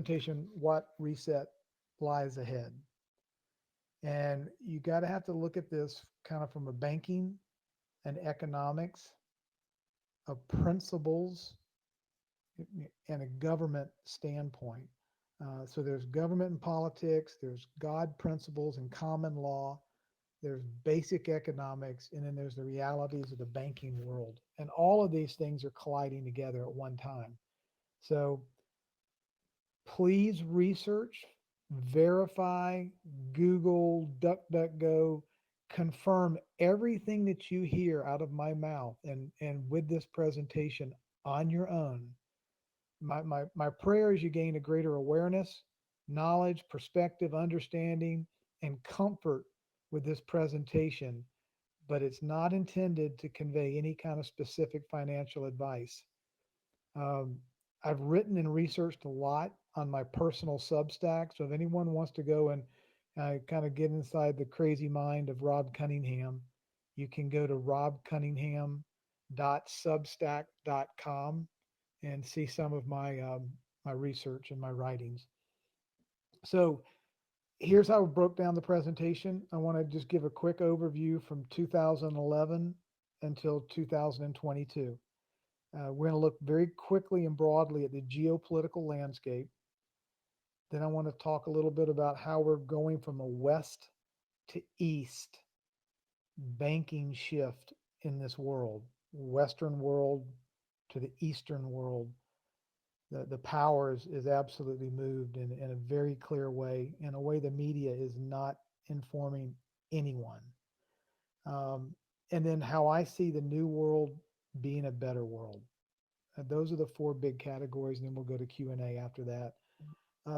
presentation, what reset lies ahead. And you got to have to look at this kind of from a banking and economics, of principles, and a government standpoint. So there's government and politics, there's God principles and common law, there's basic economics, and then there's the realities of the banking world. And all of these things are colliding together at one time. So please research, verify, Google, DuckDuckGo, confirm everything that you hear out of my mouth and with this presentation on your own. My prayer is you gain a greater awareness, knowledge, perspective, understanding, and comfort with this presentation, but it's not intended to convey any kind of specific financial advice. Um, I've written and researched a lot on my personal Substack. So if anyone wants to go and kind of get inside the crazy mind of Rob Cunningham, you can go to robcunningham.substack.com and see some of my research and my writings. So here's how I broke down the presentation. I want to just give a quick overview from 2011 until 2022. We're going to look very quickly and broadly at the geopolitical landscape. Then I want to talk a little bit about how we're going from a west to east banking shift in this world, Western world to the Eastern world. The power is absolutely moved in a very clear way, in a way the media is not informing anyone. Um, and then how I see the new world being a better world. Those are the four big categories, and then we'll go to Q&A after that.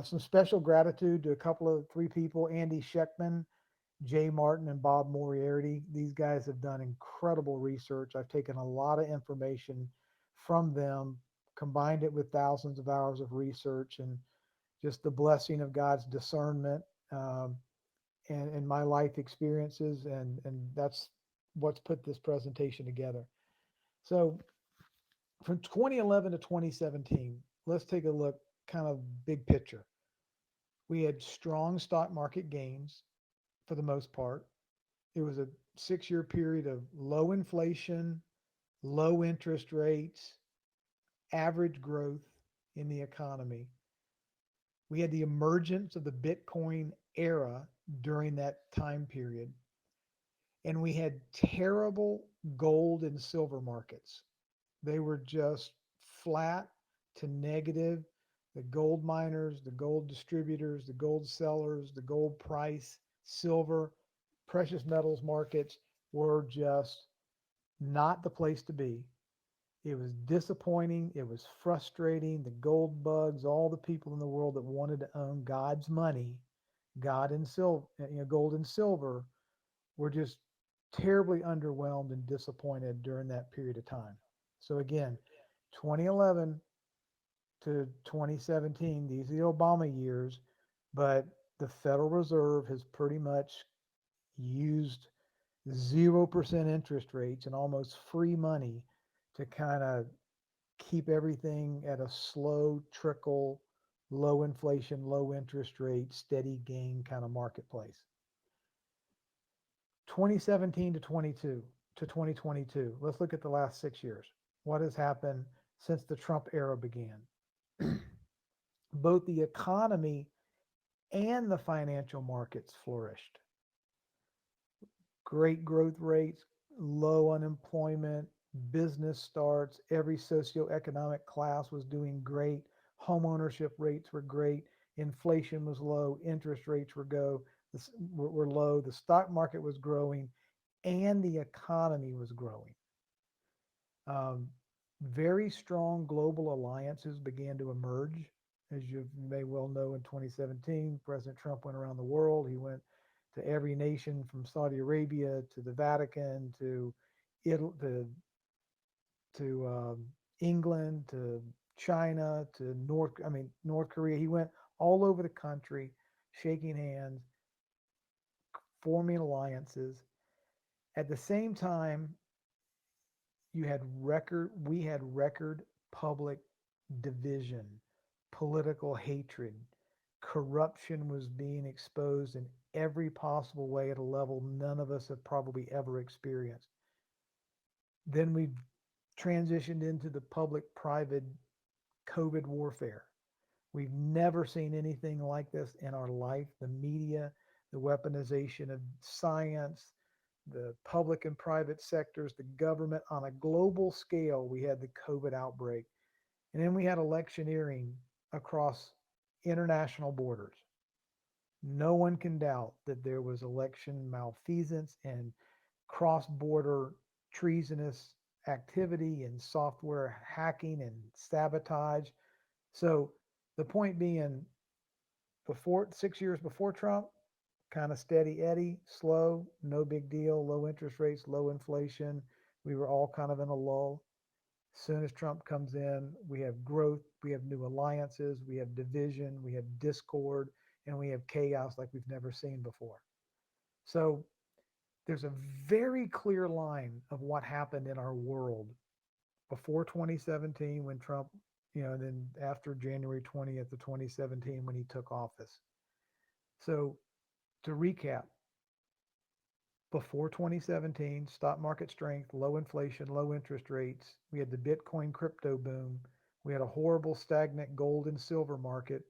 Some special gratitude to a couple of three people: Andy Scheckman, Jay Martin, and Bob Moriarty. These guys have done incredible research. I've taken a lot of information from them, combined it with thousands of hours of research, and just the blessing of God's discernment, and my life experiences, and that's what's put this presentation together. So from 2011 to 2017, let's take a look, kind of big picture. We had strong stock market gains for the most part. It was a 6 year period of low inflation, low interest rates, average growth in the economy. We had the emergence of the Bitcoin era during that time period. And we had terrible gold and silver markets. They were just flat to negative. The gold miners, the gold distributors, the gold sellers, the gold price, silver, precious metals markets were just not the place to be. It was disappointing. It was frustrating. The gold bugs, all the people in the world that wanted to own God's money, God and silver, gold and silver, were just terribly underwhelmed and disappointed during that period of time. So again, 2011 to 2017, these are the Obama years, but the Federal Reserve has pretty much used 0% interest rates and almost free money to kind of keep everything at a slow trickle, low inflation, low interest rate, steady gain kind of marketplace. 2017 to 22 to 2022. Let's look at the last 6 years. What has happened since the Trump era began? Both the economy and the financial markets flourished. Great growth rates, low unemployment, business starts, every socioeconomic class was doing great. Home ownership rates were great. Inflation was low. Interest rates were low. The stock market was growing, and the economy was growing. Um, Very strong global alliances began to emerge. As you may well know, in 2017, President Trump went around the world. He went to every nation from Saudi Arabia to the Vatican to Italy to England to China to North Korea. He went all over the country, shaking hands, forming alliances. At the same time, we had record public division, political hatred. Corruption was being exposed in every possible way at a level none of us have probably ever experienced. Then we transitioned into the public private COVID warfare. We've never seen anything like this in our life. The media, the weaponization of science, the public and private sectors, the government on a global scale. We had the COVID outbreak. And then we had electioneering across international borders. No one can doubt that there was election malfeasance and cross border treasonous activity and software hacking and sabotage. So the point being, before 6 years before Trump, kind of steady Eddie, slow, no big deal, low interest rates, low inflation. We were all kind of in a lull. As soon as Trump comes in, we have growth, we have new alliances, we have division, we have discord, and we have chaos like we've never seen before. So there's a very clear line of what happened in our world before 2017 when Trump, and then after January 20th of 2017 when he took office. So to recap, before 2017, stock market strength, low inflation, low interest rates. We had the Bitcoin crypto boom. We had a horrible stagnant gold and silver market.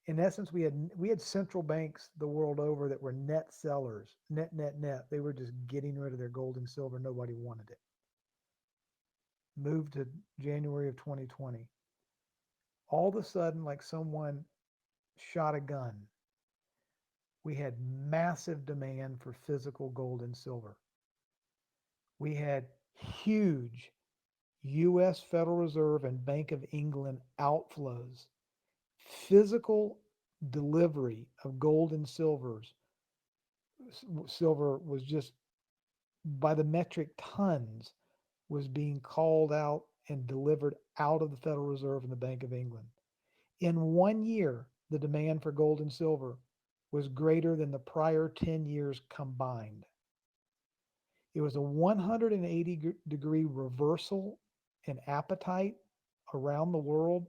In essence, we had central banks the world over that were net sellers, net. They were just getting rid of their gold and silver. Nobody wanted it. Moved to January of 2020. All of a sudden, like someone shot a gun, we had massive demand for physical gold and silver. We had huge US Federal Reserve and Bank of England outflows. Physical delivery of gold and silver was just by the metric tons was being called out and delivered out of the Federal Reserve and the Bank of England. In 1 year, the demand for gold and silver was greater than the prior 10 years combined. It was a 180-degree reversal in appetite around the world.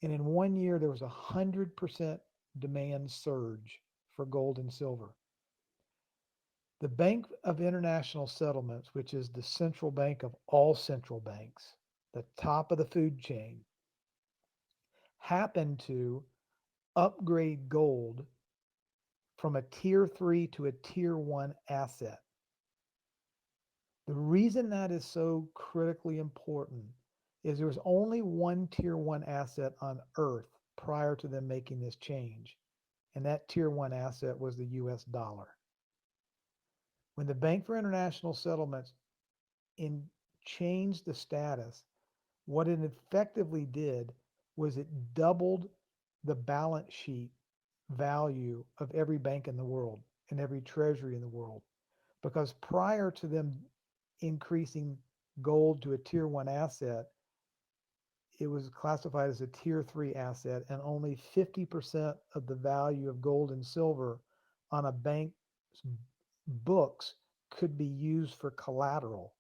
And in 1 year, there was a 100% demand surge for gold and silver. The Bank of International Settlements, which is the central bank of all central banks, the top of the food chain, happened to upgrade gold from a tier 3 to a tier 1 asset. The reason that is so critically important is there was only one tier 1 asset on earth prior to them making this change, and that tier 1 asset was the US dollar. When the Bank for International Settlements changed the status, what it effectively did was it doubled the balance sheet value of every bank in the world and every treasury in the world. Because prior to them increasing gold to a tier 1 asset, it was classified as a tier 3 asset, and only 50% of the value of gold and silver on a bank's books could be used for collateral.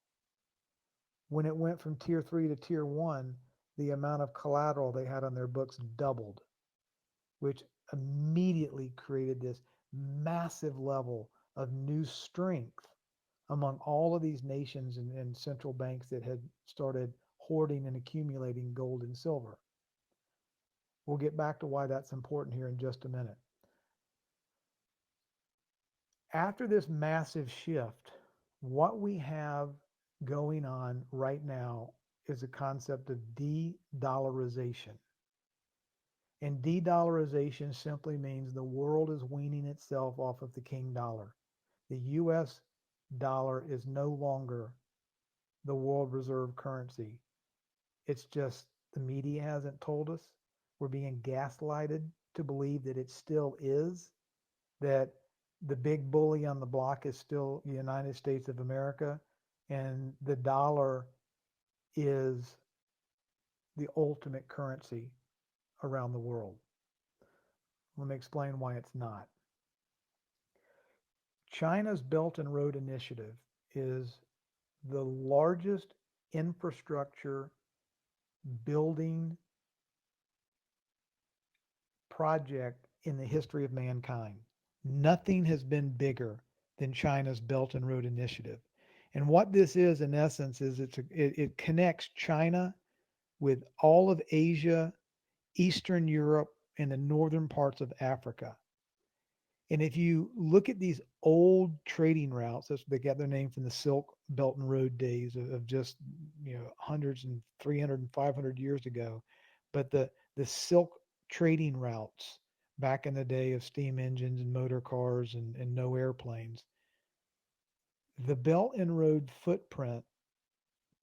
When it went from tier 3 to tier 1, the amount of collateral they had on their books doubled, which immediately created this massive level of new strength among all of these nations and central banks that had started hoarding and accumulating gold and silver. We'll get back to why that's important here in just a minute. After this massive shift, what we have going on right now is a concept of de-dollarization. And de-dollarization simply means the world is weaning itself off of the king dollar. The US dollar is no longer the world reserve currency. It's just the media hasn't told us. We're being gaslighted to believe that it still is, that the big bully on the block is still the United States of America, and the dollar is the ultimate currency around the world. Let me explain why it's not. China's Belt and Road Initiative is the largest infrastructure building project in the history of mankind. Nothing has been bigger than China's Belt and Road Initiative. And what this is, in essence, is it connects China with all of Asia, Eastern Europe, and the northern parts of Africa. And if you look at these old trading routes, that's they got their name from the Silk Belt and Road days of just hundreds and 300 and 500 years ago. But the silk trading routes back in the day of steam engines and motor cars and no airplanes, the Belt and Road footprint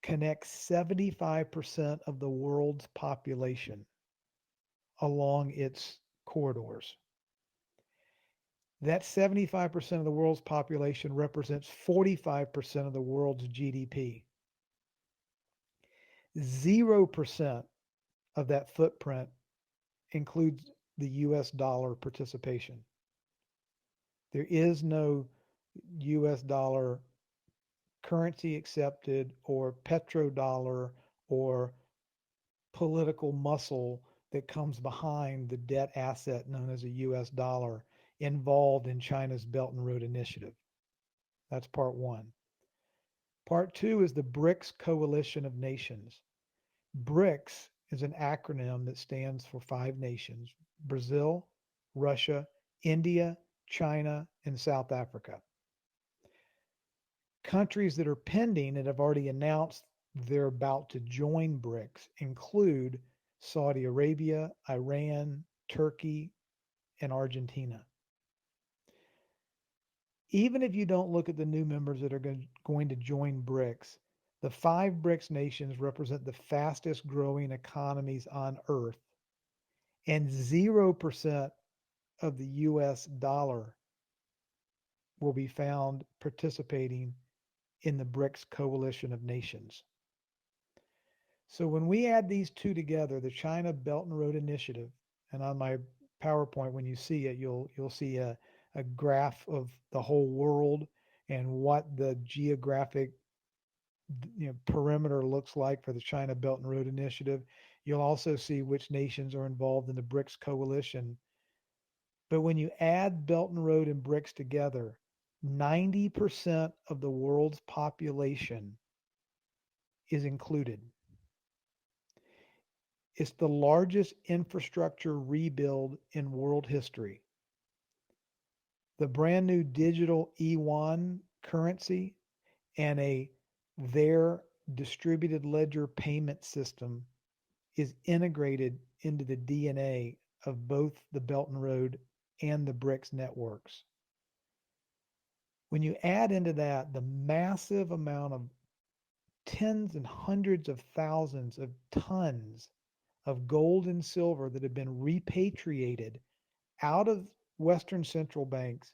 connects 75% of the world's population along its corridors. That 75% of the world's population represents 45% of the world's GDP. 0% of that footprint includes the US dollar participation. There is no US dollar currency accepted or petrodollar or political muscle that comes behind the debt asset known as a US dollar involved in China's Belt and Road Initiative. That's part one. Part two is the BRICS coalition of nations. BRICS is an acronym that stands for 5 nations: Brazil, Russia, India, China, and South Africa. Countries that are pending and have already announced they're about to join BRICS include Saudi Arabia, Iran, Turkey, and Argentina. Even if you don't look at the new members that are going to join BRICS, the 5 BRICS nations represent the fastest growing economies on earth, and 0% of the US dollar will be found participating in the BRICS coalition of nations. So when we add these two together, the China Belt and Road Initiative, and on my PowerPoint, when you see it, you'll see a graph of the whole world and what the geographic perimeter looks like for the China Belt and Road Initiative. You'll also see which nations are involved in the BRICS coalition. But when you add Belt and Road and BRICS together, 90% of the world's population is included. It's the largest infrastructure rebuild in world history. The brand new digital yuan currency and their distributed ledger payment system is integrated into the DNA of both the Belt and Road and the BRICS networks. When you add into that the massive amount of tens and hundreds of thousands of tons of gold and silver that have been repatriated out of Western central banks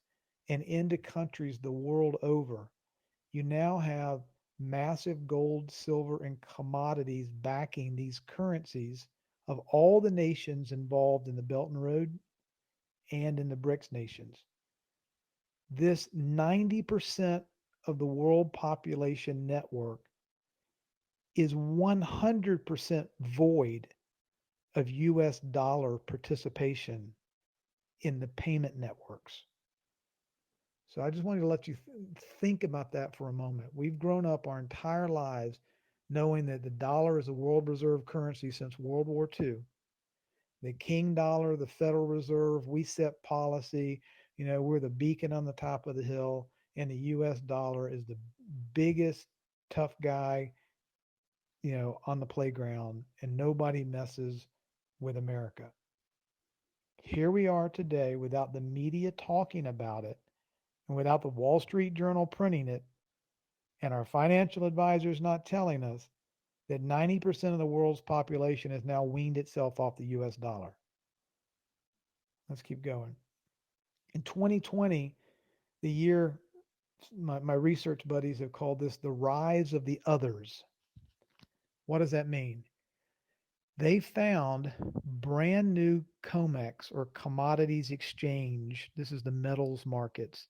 and into countries the world over, you now have massive gold, silver, and commodities backing these currencies of all the nations involved in the Belt and Road and in the BRICS nations. This 90% of the world population network is 100% void of US dollar participation in the payment networks. So I just wanted to let you think about that for a moment. We've grown up our entire lives knowing that the dollar is a world reserve currency since World War II. The king dollar, the Federal Reserve, we set policy. We're the beacon on the top of the hill, and the US dollar is the biggest tough guy, on the playground, and nobody messes with America. Here we are today without the media talking about it and without the Wall Street Journal printing it and our financial advisors not telling us that 90% of the world's population has now weaned itself off the US dollar. Let's keep going. In 2020, the year my research buddies have called this the rise of the others. What does that mean? They found brand new COMEX or commodities exchange. This is the metals markets.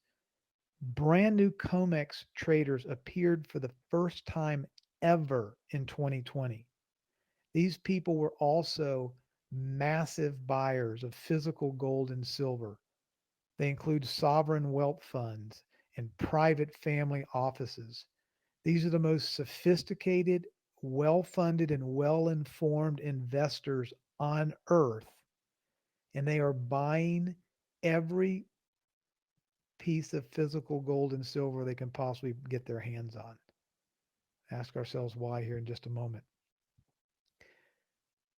Brand new COMEX traders appeared for the first time ever in 2020. These people were also massive buyers of physical gold and silver. They include sovereign wealth funds and private family offices. These are the most sophisticated, well funded, and well informed investors on earth. And they are buying every piece of physical gold and silver they can possibly get their hands on. Ask ourselves why here in just a moment.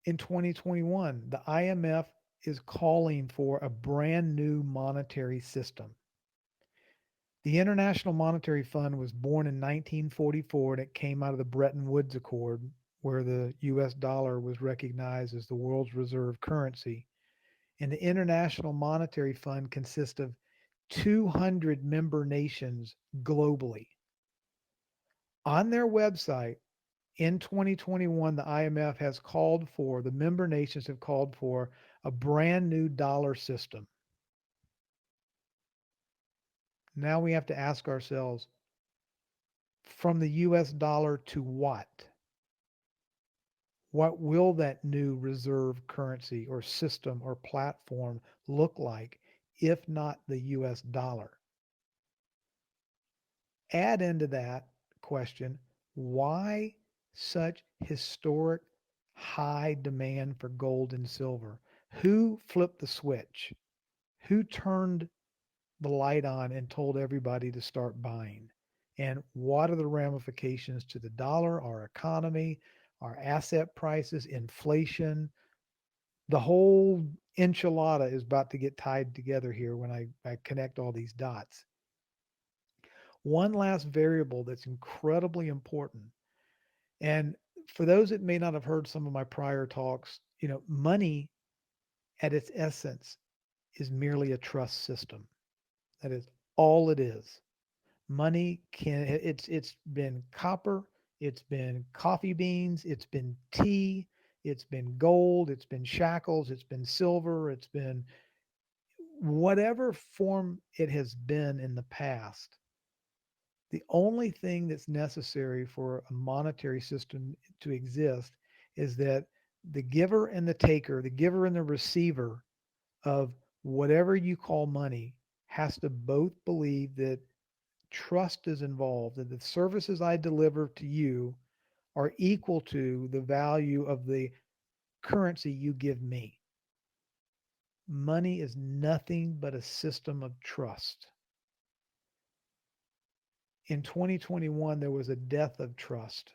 In 2021, the IMF is calling for a brand new monetary system. The International Monetary Fund was born in 1944 and it came out of the Bretton Woods Accord, where the US dollar was recognized as the world's reserve currency. And the International Monetary Fund consists of 200 member nations globally. On their website in 2021, the IMF has called for, the member nations have called for a brand new dollar system. Now we have to ask ourselves, from the US dollar to what? What will that new reserve currency or system or platform look like if not the US dollar? Add into that question, why such historic high demand for gold and silver? Who flipped the switch? Who turned the light on and told everybody to start buying? And what are the ramifications to the dollar, our economy, our asset prices, inflation? The whole enchilada is about to get tied together here when I connect all these dots. One last variable that's incredibly important. And for those that may not have heard some of my prior talks, money at its essence is merely a trust system. That is all it is. Money it's been copper, it's been coffee beans, it's been tea, it's been gold, it's been shackles, it's been silver, it's been whatever form it has been in the past. The only thing that's necessary for a monetary system to exist is that the giver and the taker, the giver and the receiver of whatever you call money, has to both believe that trust is involved, that the services I deliver to you are equal to the value of the currency you give me. Money is nothing but a system of trust. In 2021, there was a death of trust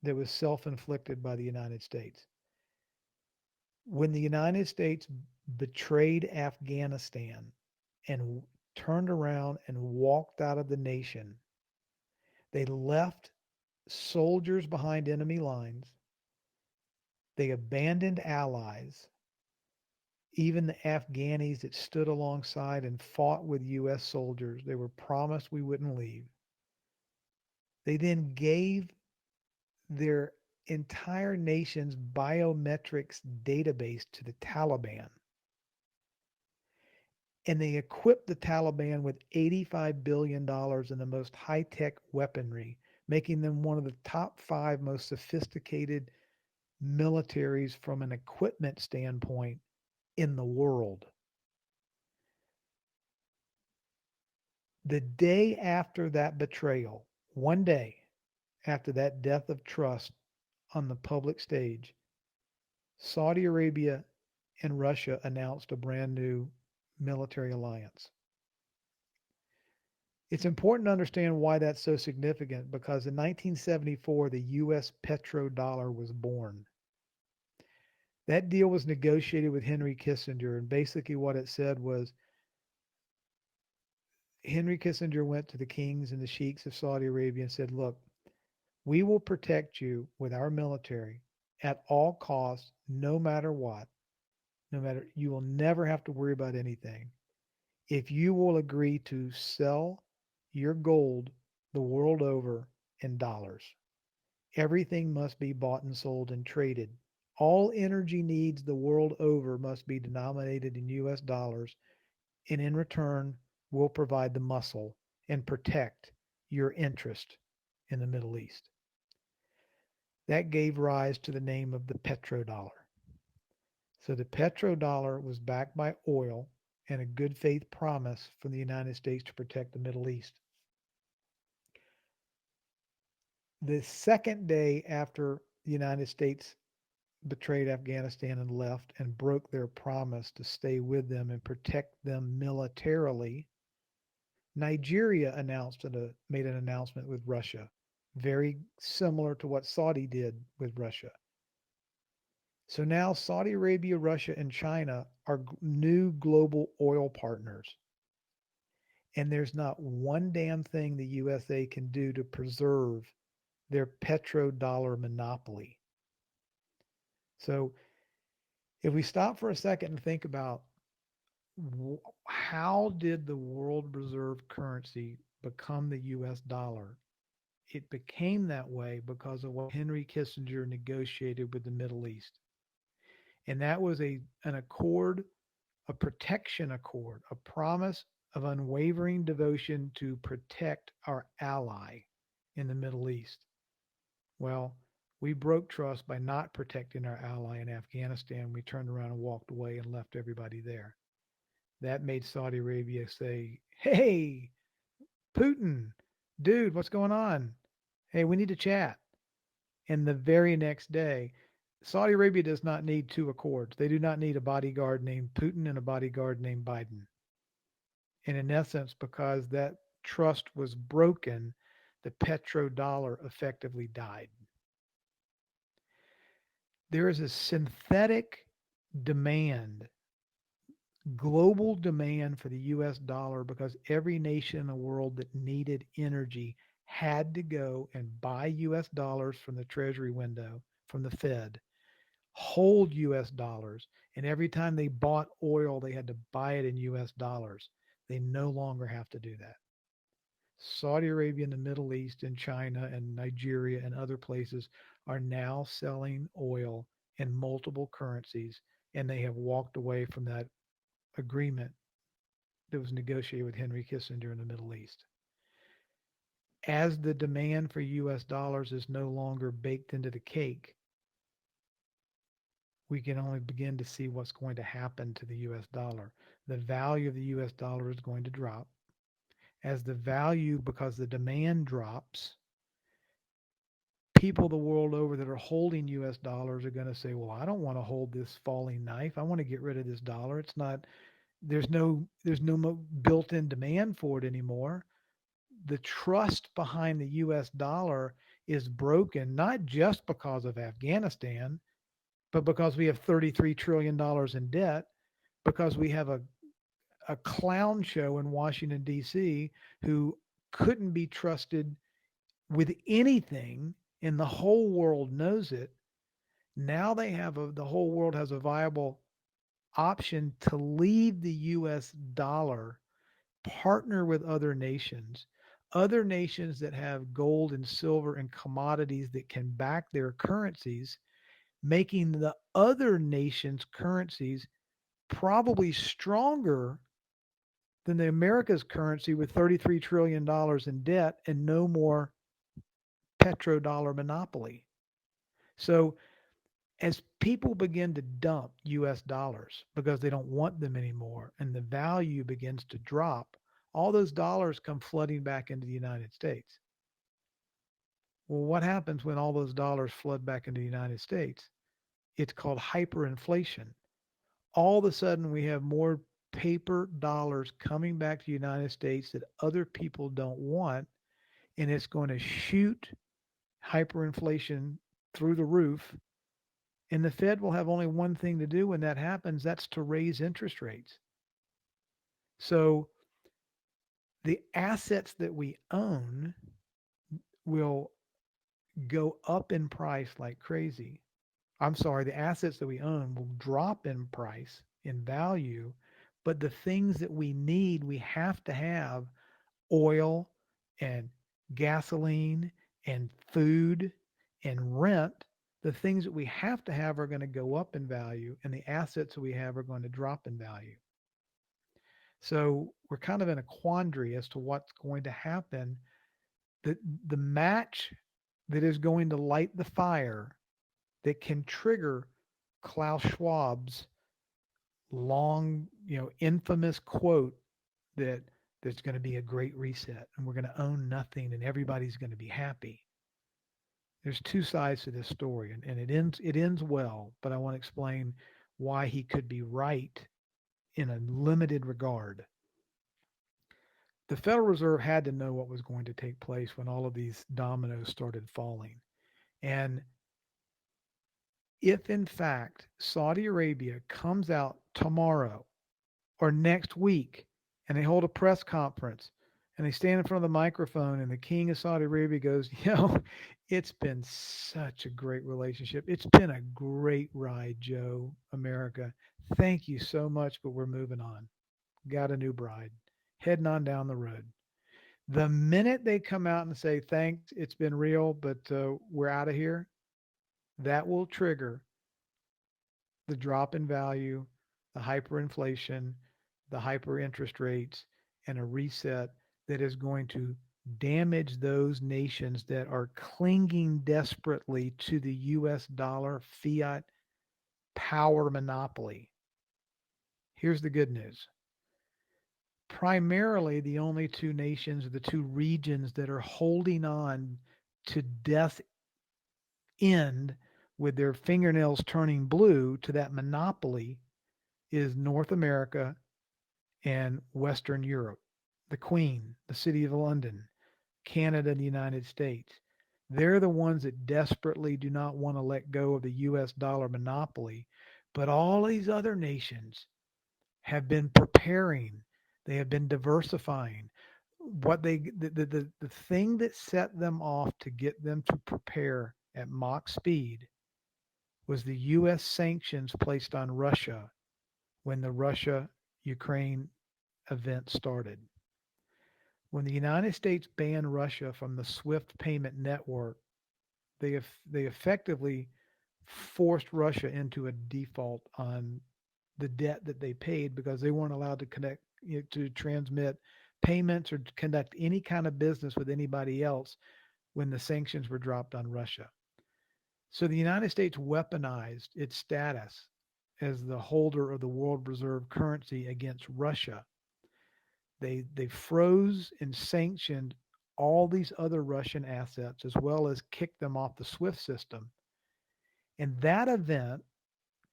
that was self inflicted by the United States. When the United States betrayed Afghanistan and turned around and walked out of the nation, they left soldiers behind enemy lines. They abandoned allies, even the Afghanis that stood alongside and fought with U.S. soldiers. They were promised we wouldn't leave. They then gave their entire nation's biometrics database to the Taliban. And they equipped the Taliban with $85 billion in the most high tech weaponry, making them one of the top five most sophisticated militaries from an equipment standpoint in the world. The day after that betrayal, one day after that death of trust on the public stage, Saudi Arabia and Russia announced a brand new military alliance. It's important to understand why that's so significant because in 1974, the US petrodollar was born. That deal was negotiated with Henry Kissinger, and basically what it said was Henry Kissinger went to the kings and the sheiks of Saudi Arabia and said, look, we will protect you with our military at all costs, no matter what, no matter, you will never have to worry about anything. If you will agree to sell your gold the world over in dollars, everything must be bought and sold and traded. All energy needs the world over must be denominated in US dollars, and in return, we'll provide the muscle and protect your interest in the Middle East. That gave rise to the name of the petrodollar. So the petrodollar was backed by oil and a good faith promise from the United States to protect the Middle East. The second day after the United States betrayed Afghanistan and left and broke their promise to stay with them and protect them militarily, Nigeria made an announcement with Russia, very similar to what Saudi did with Russia. So now Saudi Arabia, Russia, and China are new global oil partners. And there's not one damn thing the USA can do to preserve their petrodollar monopoly. So if we stop for a second and think about how did the world reserve currency become the US dollar? It became that way because of what Henry Kissinger negotiated with the Middle East. And that was an accord, a protection accord, a promise of unwavering devotion to protect our ally in the Middle East. Well, we broke trust by not protecting our ally in Afghanistan. We turned around and walked away and left everybody there. That made Saudi Arabia say, "Hey, Putin, dude, what's going on? Hey, we need to chat." And the very next day, Saudi Arabia does not need two accords. They do not need a bodyguard named Putin and a bodyguard named Biden. And in essence, because that trust was broken, the petrodollar effectively died. There is a synthetic demand, global demand for the US dollar because every nation in the world that needed energy had to go and buy US dollars from the Treasury window, from the Fed, hold US dollars. And every time they bought oil, they had to buy it in US dollars. They no longer have to do that. Saudi Arabia and the Middle East and China and Nigeria and other places are now selling oil in multiple currencies, and they have walked away from that agreement that was negotiated with Henry Kissinger in the Middle East. As the demand for US dollars is no longer baked into the cake, we can only begin to see what's going to happen to the US dollar. The value of the US dollar is going to drop. As the value, because the demand drops, people the world over that are holding US dollars are going to say, well, I don't want to hold this falling knife. I want to get rid of this dollar. It's not, there's no built-in demand for it anymore. The trust behind the US dollar is broken, not just because of Afghanistan, but because we have $33 trillion in debt, because we have a clown show in Washington, D.C., who couldn't be trusted with anything, and the whole world knows it. Now the whole world has a viable option to leave the US dollar, partner with other nations that have gold and silver and commodities that can back their currencies, making the other nations' currencies probably stronger than the America's currency with $33 trillion in debt and no more petrodollar monopoly. So as people begin to dump US dollars because they don't want them anymore and the value begins to drop, all those dollars come flooding back into the United States. Well, what happens when all those dollars flood back into the United States? It's called hyperinflation. All of a sudden, we have more paper dollars coming back to the United States that other people don't want, and it's going to shoot hyperinflation through the roof. And the Fed will have only one thing to do when that happens, that's to raise interest rates. So the assets that we own will go up in price like crazy. I'm sorry, the assets that we own will drop in price, in value, but the things that we need, we have to have oil and gasoline and food and rent. The things that we have to have are going to go up in value, and the assets that we have are going to drop in value. So we're kind of in a quandary as to what's going to happen. The, the match that is going to light the fire that can trigger Klaus Schwab's long, infamous quote that there's going to be a great reset and we're going to own nothing and everybody's going to be happy. There's two sides to this story, and it ends well, but I want to explain why he could be right in a limited regard. The Federal Reserve had to know what was going to take place when all of these dominoes started falling. And if in fact Saudi Arabia comes out tomorrow or next week and they hold a press conference and they stand in front of the microphone and the king of Saudi Arabia goes, it's been such a great relationship. It's been a great ride, Joe, America. Thank you so much, but we're moving on. Got a new bride. Heading on down the road. The minute they come out and say, thanks, it's been real, but we're out of here, that will trigger the drop in value, the hyperinflation, the hyper interest rates, and a reset that is going to damage those nations that are clinging desperately to the US dollar fiat power monopoly. Here's the good news. Primarily, the only two nations, the two regions that are holding on to death end with their fingernails turning blue to that monopoly is North America and Western Europe, the Queen, the City of London, Canada, and the United States. They're the ones that desperately do not want to let go of the US dollar monopoly. But all these other nations have been preparing, they have been diversifying. The thing that set them off to get them to prepare at Mach speed was the US sanctions placed on Russia when the Russia Ukraine event started. When the United States banned Russia from the SWIFT payment network, they effectively forced Russia into a default on the debt that they paid because they weren't allowed to connect to transmit payments or to conduct any kind of business with anybody else when the sanctions were dropped on Russia. So the United States weaponized its status as the holder of the world reserve currency against Russia. They froze and sanctioned all these other Russian assets as well as kicked them off the SWIFT system. And that event,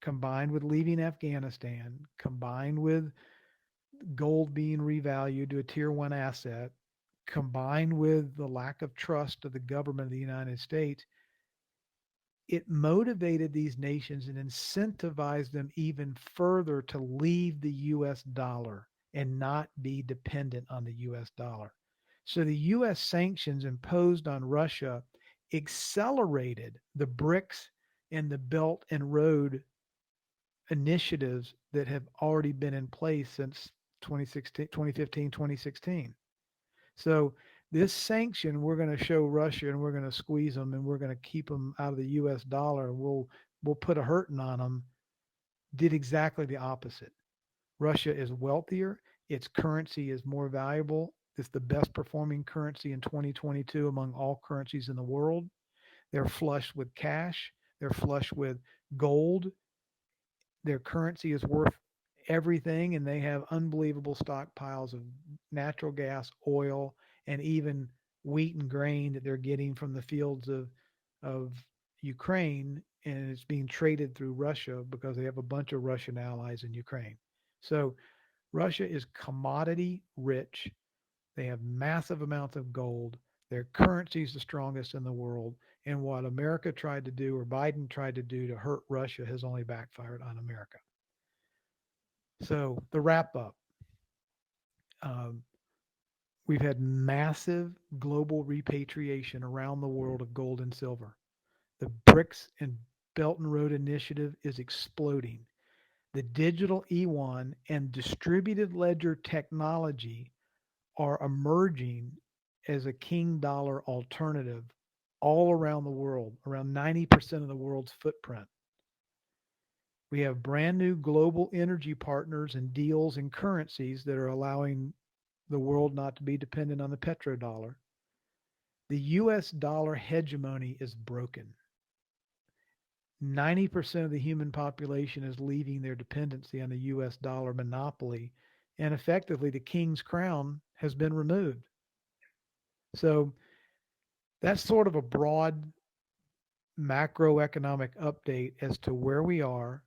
combined with leaving Afghanistan, combined with gold being revalued to a tier one asset, combined with the lack of trust of the government of the United States, it motivated these nations and incentivized them even further to leave the US dollar and not be dependent on the US dollar. So the US sanctions imposed on Russia accelerated the BRICS and the Belt and Road initiatives that have already been in place since 2016, 2015, 2016. So this sanction, we're going to show Russia and we're going to squeeze them and we're going to keep them out of the U.S. dollar. We'll put a hurting on them. Did exactly the opposite. Russia is wealthier. Its currency is more valuable. It's the best performing currency in 2022 among all currencies in the world. They're flush with cash. They're flush with gold. Their currency is worth everything, and they have unbelievable stockpiles of natural gas, oil, and even wheat and grain that they're getting from the fields of Ukraine, and it's being traded through Russia because they have a bunch of Russian allies in Ukraine. So Russia is commodity rich. They have massive amounts of gold. Their currency is the strongest in the world. And what America tried to do, or Biden tried to do to hurt Russia, has only backfired on America. So, the wrap up, um, we've had massive global repatriation around the world of gold and silver. The BRICS and Belt and Road Initiative is exploding. The digital E1 and distributed ledger technology are emerging as a king dollar alternative all around the world, around 90% of the world's footprint. We have brand new global energy partners and deals and currencies that are allowing the world not to be dependent on the petrodollar. The US dollar hegemony is broken. 90% of the human population is leaving their dependency on the US dollar monopoly, and effectively the king's crown has been removed. So that's sort of a broad macroeconomic update as to where we are.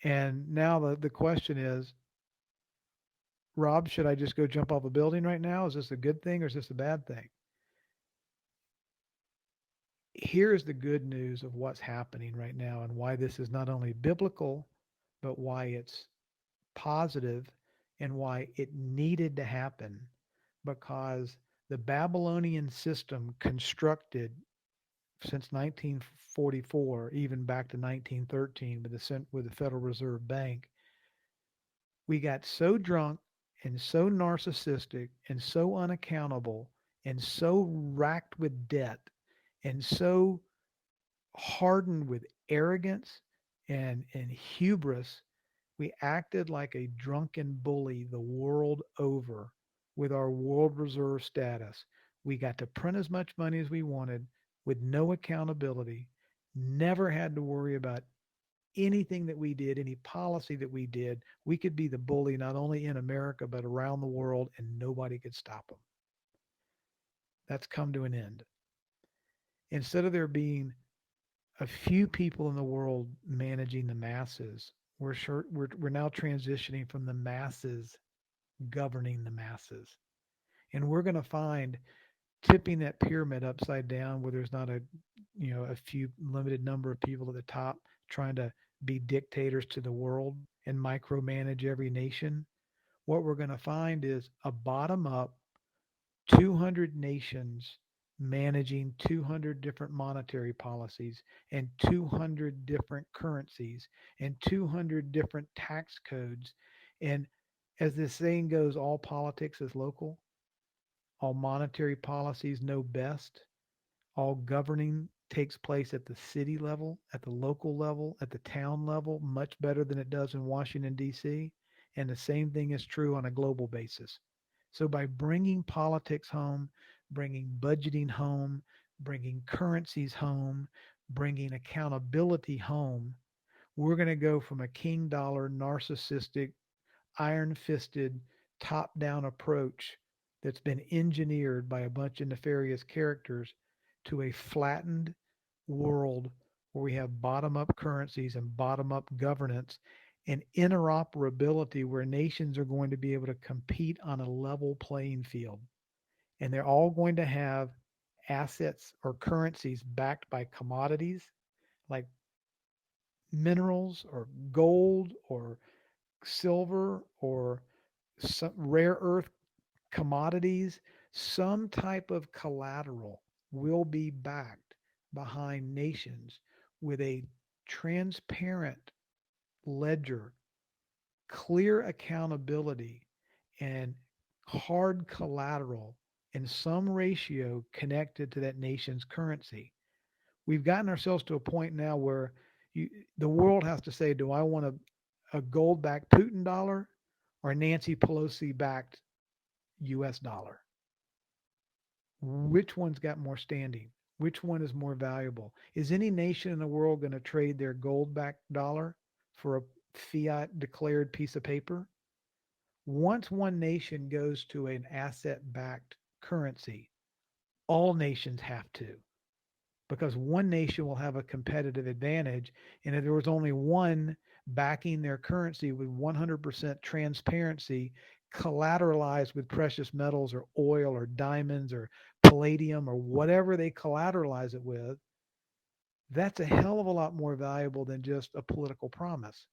And now the question is, Rob, should I just go jump off a building right now? Is this a good thing or is this a bad thing? Here's the good news of what's happening right now and why this is not only biblical, but why it's positive and why it needed to happen, because the Babylonian system constructed since 1944, even back to 1913 with the Federal Reserve Bank, we got so drunk and so narcissistic and so unaccountable and so racked with debt and so hardened with arrogance and hubris, we acted like a drunken bully the world over with our world reserve status. We got to print as much money as we wanted with no accountability, never had to worry about anything that we did, any policy that we did. We could be the bully not only in America, but around the world, and nobody could stop them. That's come to an end. Instead of there being a few people in the world managing the masses, we're now transitioning from the masses governing the masses. And we're going to find tipping that pyramid upside down where there's not a few limited number of people at the top trying to be dictators to the world and micromanage every nation. What we're going to find is a bottom up 200 nations managing 200 different monetary policies and 200 different currencies and 200 different tax codes. And as this saying goes, all politics is local, all monetary policies know best, all governing takes place at the city level, at the local level, at the town level, much better than it does in Washington, D.C. And the same thing is true on a global basis. So by bringing politics home, bringing budgeting home, bringing currencies home, bringing accountability home, we're going to go from a king dollar narcissistic iron fisted, top down approach that's been engineered by a bunch of nefarious characters to a flattened world where we have bottom up currencies and bottom up governance and interoperability where nations are going to be able to compete on a level playing field. And they're all going to have assets or currencies backed by commodities like minerals or gold or silver or some rare earth commodities, some type of collateral will be backed behind nations with a transparent ledger, clear accountability, and hard collateral in some ratio connected to that nation's currency. We've gotten ourselves to a point now where you, the world has to say, do I want a gold backed Putin dollar or a Nancy Pelosi backed US dollar? Which one's got more standing? Which one is more valuable? Is any nation in the world going to trade their gold backed dollar for a fiat declared piece of paper? Once one nation goes to an asset backed currency, all nations have to, because one nation will have a competitive advantage. And if there was only one backing their currency with 100% transparency, collateralized with precious metals or oil or diamonds or palladium or whatever they collateralize it with, that's a hell of a lot more valuable than just a political promise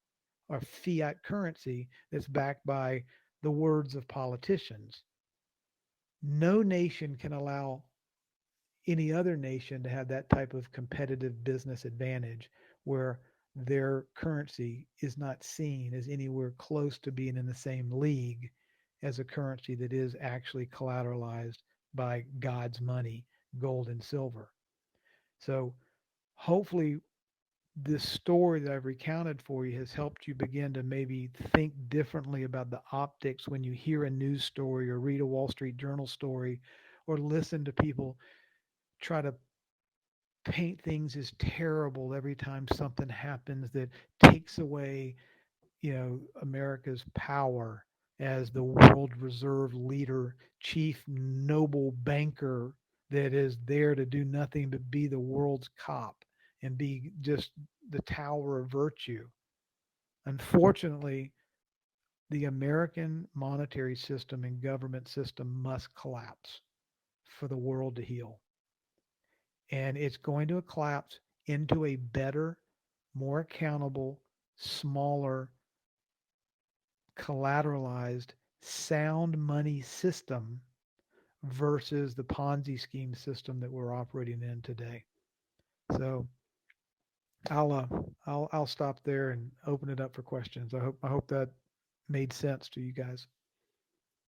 or fiat currency that's backed by the words of politicians. No nation can allow any other nation to have that type of competitive business advantage where their currency is not seen as anywhere close to being in the same league as a currency that is actually collateralized by God's money, gold and silver. So hopefully this story that I've recounted for you has helped you begin to maybe think differently about the optics when you hear a news story or read a Wall Street Journal story or listen to people try to paint things as terrible every time something happens that takes away, America's power as the world reserve leader, chief noble banker that is there to do nothing but be the world's cop and be just the tower of virtue. Unfortunately, the American monetary system and government system must collapse for the world to heal. And it's going to collapse into a better, more accountable, smaller, collateralized, sound money system versus the Ponzi scheme system that we're operating in today. So I'll uh, I'll stop there and open it up for questions. I hope that made sense to you guys.